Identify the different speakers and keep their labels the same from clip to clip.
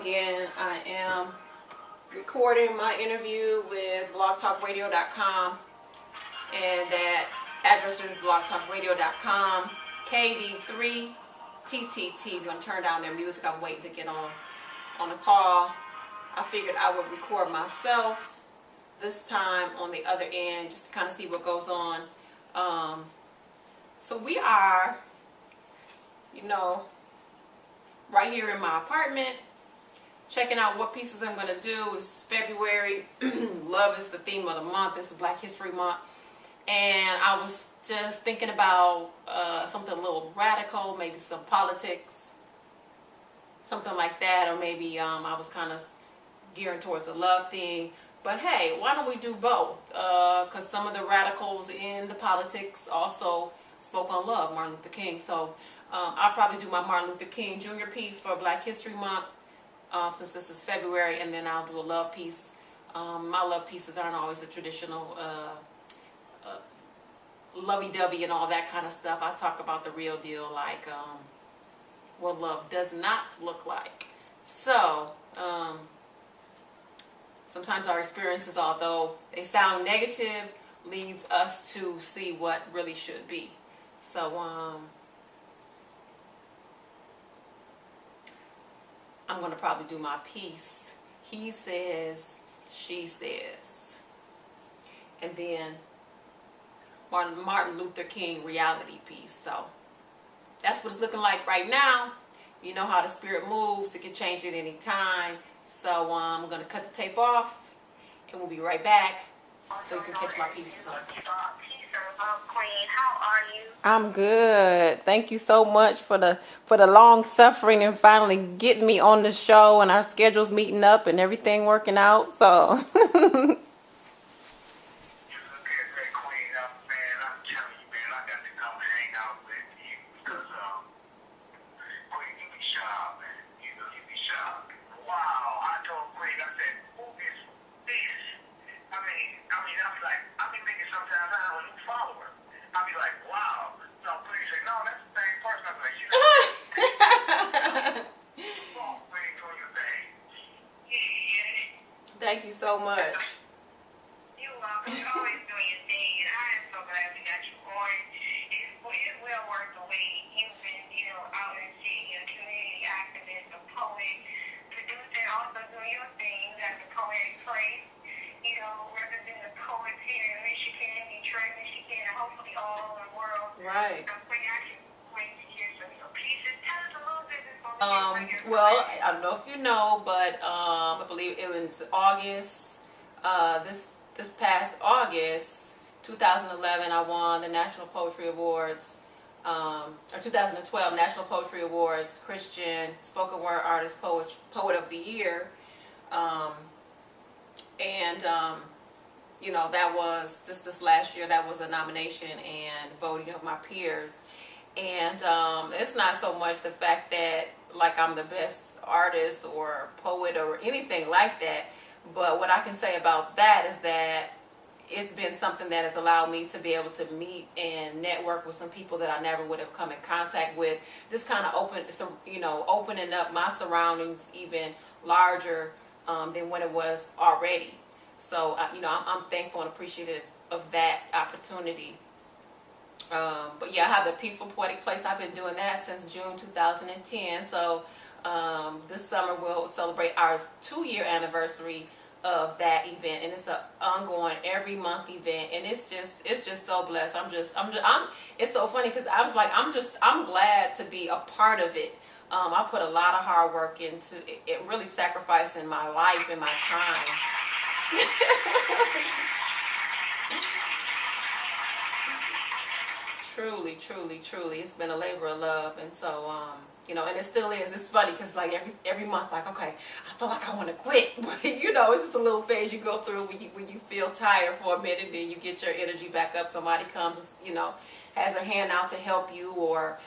Speaker 1: again. I am recording my interview with blogtalkradio.com, and that address is blogtalkradio.com KD3TTT. We're going to turn down their music. I'm waiting to get on the call. I figured I would record myself this time on the other end just to kind of see what goes on. So we are, right here in my apartment, checking out what pieces I'm going to do. It's February. Love is the theme of the month. It's Black History Month. And I was just thinking about something a little radical, maybe some politics, something like that. Or maybe I was kind of gearing towards the love thing. But hey, why don't we do both? Because some of the radicals in the politics also spoke on love, Martin Luther King. So I'll probably do my Martin Luther King Jr. piece for Black History Month, since this is February, and then I'll do a love piece. My love pieces aren't always a traditional lovey-dovey and all that kind of stuff. I talk about the real deal, like what love does not look like. So sometimes our experiences, although they sound negative, leads us to see what really should be. So I'm going to probably do my piece. He says, she says. And then Martin Luther King reality piece. So that's what it's looking like right now. You know how the spirit moves. It can change at any time. So I'm going to cut the tape off, and we'll be right back so you can catch my pieces on. How are you? I'm good. Thank you so much for the long suffering and finally getting me on the show, and our schedules meeting up and everything working out. So thank you so much.
Speaker 2: You're welcome. You're always doing your thing, and I am so glad we got you on. It's well worth the wait. You've been, out in the city, a community activist, a poet, producer, also doing your thing at the Poetic Place. Representing the poets here in Michigan, Detroit, Michigan, and hopefully all over the world.
Speaker 1: Right.
Speaker 2: I'm actually waiting to hear some pieces. Tell us a little bit before
Speaker 1: well, I don't know if you know, but I believe it was August, this past August 2011, I won the National Poetry Awards, or 2012 National Poetry Awards Christian Spoken Word Artist Poet of the Year. That was just this last year. That was a nomination and voting of my peers. And it's not so much the fact that like I'm the best artist or poet or anything like that, but what I can say about that is that it's been something that has allowed me to be able to meet and network with some people that I never would have come in contact with. Just kind of opening up my surroundings even larger than what it was already. So I'm thankful and appreciative of that opportunity. But yeah, I have the Peaceful Poetic Place. I've been doing that since June 2010. So this summer we'll celebrate our 2-year anniversary of that event, and it's an ongoing every month event, and it's just so blessed. It's so funny because I was like, I'm glad to be a part of it. I put a lot of hard work into it, really sacrificing my life and my time. Truly, truly, truly, it's been a labor of love. And so and it still is. It's funny because like every month, like, okay, I feel like I want to quit, but it's just a little phase you go through when you feel tired for a minute, then you get your energy back up. Somebody comes, has their hand out to help you, or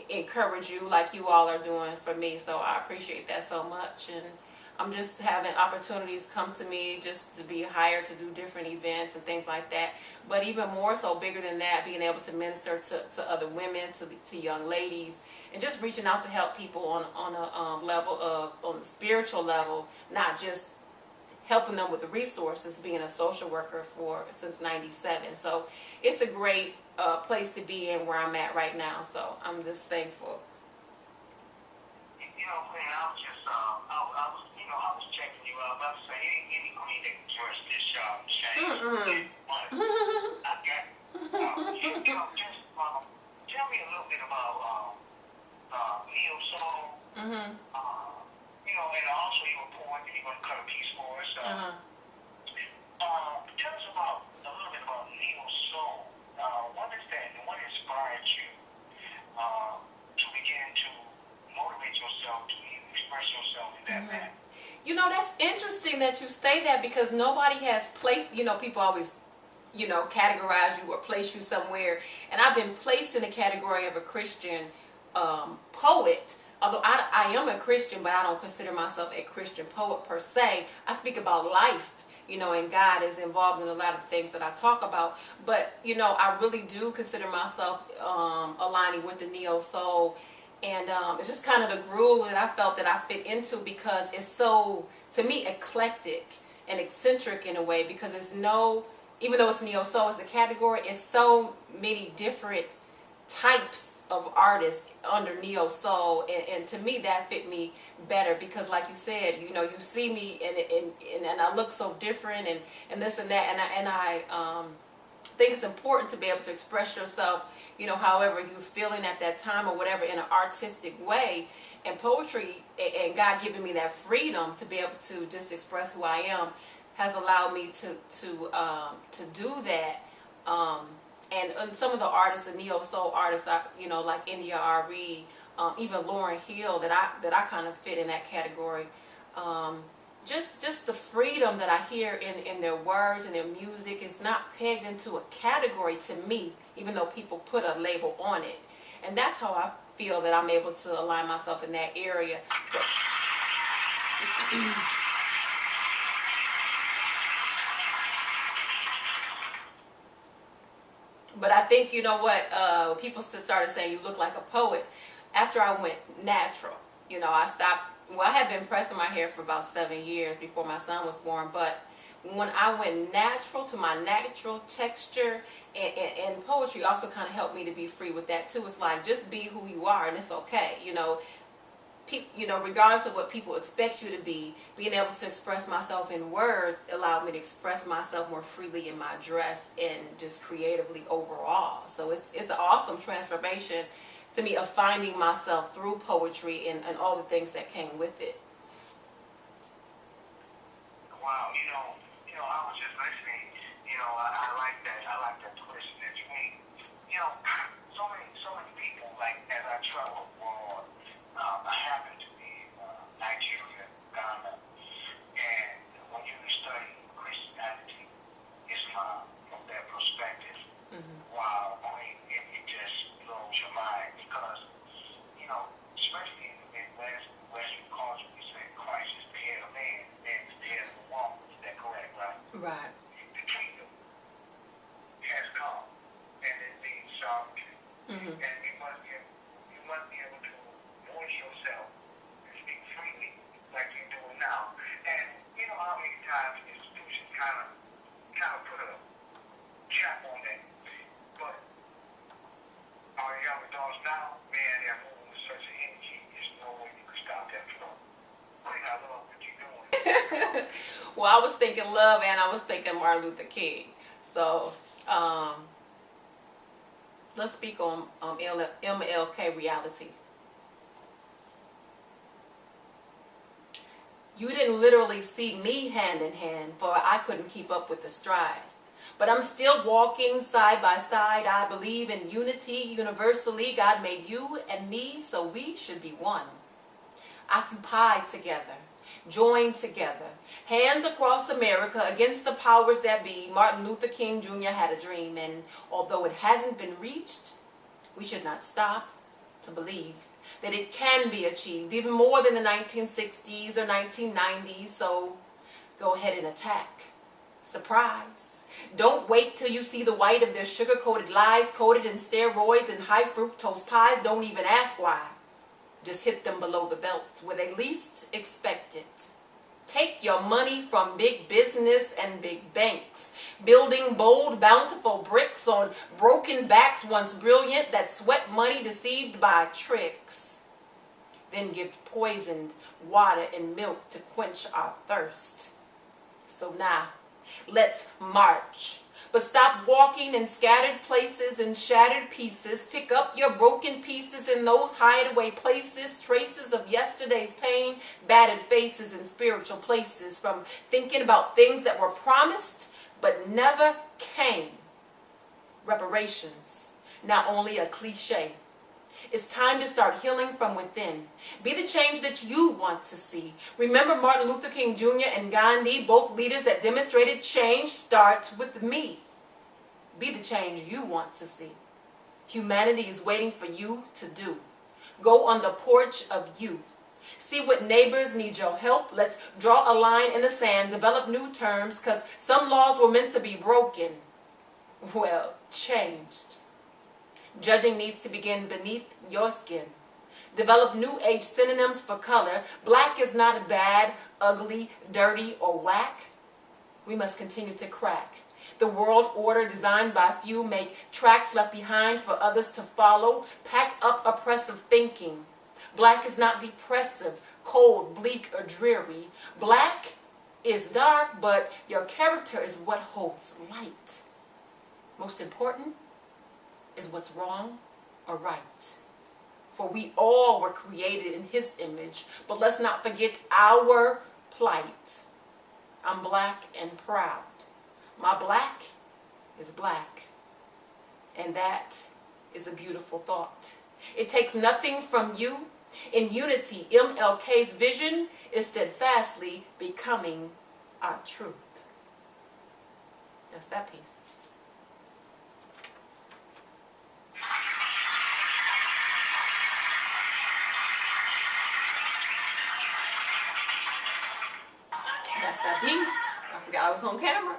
Speaker 1: encourage you like you all are doing for me. So I appreciate that so much. And I'm just having opportunities come to me just to be hired to do different events and things like that. But even more so, bigger than that, being able to minister to other women, to young ladies, and just reaching out to help people on a level of, on the spiritual level, not just helping them with the resources, being a social worker since '97. So it's a great place to be in where I'm at right now. So I'm just thankful.
Speaker 2: You know, man, I was just, I was checking you out. I was saying, any queen that can dress this job, shame. But I got, just tell me a little bit about Neo Soul. And also you were poet, and you're going to cut a piece for us. Tell us about a little bit about Neo Soul. What is that, and what inspired you to begin to motivate yourself to express yourself in that manner?
Speaker 1: That's interesting that you say that, because nobody has placed, people always, categorize you or place you somewhere. And I've been placed in the category of a Christian poet. Although I am a Christian, but I don't consider myself a Christian poet per se. I speak about life, and God is involved in a lot of things that I talk about. But, I really do consider myself aligning with the Neo Soul. And it's just kind of the groove that I felt that I fit into, because it's so, to me, eclectic and eccentric in a way, because even though it's Neo Soul as a category, it's so many different types of artists under Neo Soul, and to me that fit me better, because like you said, you see me and I look so different and this and that, and I think it's important to be able to express yourself, however you're feeling at that time or whatever, in an artistic way. And poetry and God giving me that freedom to be able to just express who I am has allowed me to do that. And some of the artists, the Neo Soul artists, like India Ari, even Lauryn Hill, that I kind of fit in that category. Just the freedom that I hear in their words and their music is not pegged into a category to me, even though people put a label on it. And that's how I feel that I'm able to align myself in that area. But I think, when people started saying you look like a poet, after I went natural, I stopped. Well, I had been pressing my hair for about 7 years before my son was born, but when I went natural, to my natural texture, and poetry also kind of helped me to be free with that too. It's like, just be who you are, and it's okay, regardless of what people expect you to be. Being able to express myself in words allowed me to express myself more freely in my dress and just creatively overall. So it's an awesome transformation to me of finding myself through poetry and all the things that came with it.
Speaker 2: Wow, I was just listening. I like that. I like that twist that you made. So many people, like, as I travel abroad, I happen to be in Nigeria, Ghana, and when you study Christianity, Islam from that perspective, wow, it just blows your mind, because, especially in the Midwest, Western culture, we say Christ is the head of man, man is the head of the woman. Is that correct, right?
Speaker 1: Right.
Speaker 2: The kingdom has come, and it means sovereignty. And you must be able to voice yourself and speak freely like you're doing now. And you know how many times institutions kind of put a cap on that. But our young adults now, man, they're moving with such an energy, there's no way you can stop that flow. I love what you're doing.
Speaker 1: Well, I was thinking love, and I was thinking Martin Luther King. So, let's speak on MLK Reality. You didn't literally see me hand in hand, for I couldn't keep up with the stride. But I'm still walking side by side. I believe in unity universally. God made you and me, so we should be one. Occupied together, joined together, hands across America against the powers that be. Martin Luther King Jr. had a dream, and although it hasn't been reached, we should not stop to believe. that it can be achieved, even more than the 1960s or 1990s. So go ahead and attack. Surprise. Don't wait till you see the white of their sugar-coated lies, coated in steroids and high fructose pies. Don't even ask why. Just hit them below the belt where they least expect it. Take your money from big business and big banks, building bold, bountiful bricks on broken backs, once brilliant, that sweat money deceived by tricks. Then give poisoned water and milk to quench our thirst. So now, let's march. But stop walking in scattered places and shattered pieces. Pick up your broken pieces in those hideaway places, traces of yesterday's pain, battered faces in spiritual places, from thinking about things that were promised but never came. Reparations, not only a cliche. It's time to start healing from within. Be the change that you want to see. Remember Martin Luther King Jr. and Gandhi, both leaders that demonstrated change starts with me. Be the change you want to see. Humanity is waiting for you to do. Go on the porch of you. See what neighbors need your help. Let's draw a line in the sand, develop new terms, because some laws were meant to be broken. Well, changed. Judging needs to begin beneath your skin. Develop new age synonyms for color. Black is not bad, ugly, dirty, or whack. We must continue to crack. The world order designed by few make tracks left behind for others to follow. Pack up oppressive thinking. Black is not depressive, cold, bleak, or dreary. Black is dark, but your character is what holds light. Most important is what's wrong or right. For we all were created in His image, but let's not forget our plight. I'm black and proud. My black is black, and that is a beautiful thought. It takes nothing from you. In unity, MLK's vision is steadfastly becoming our truth. That's that piece. That's that piece. I forgot I was on camera.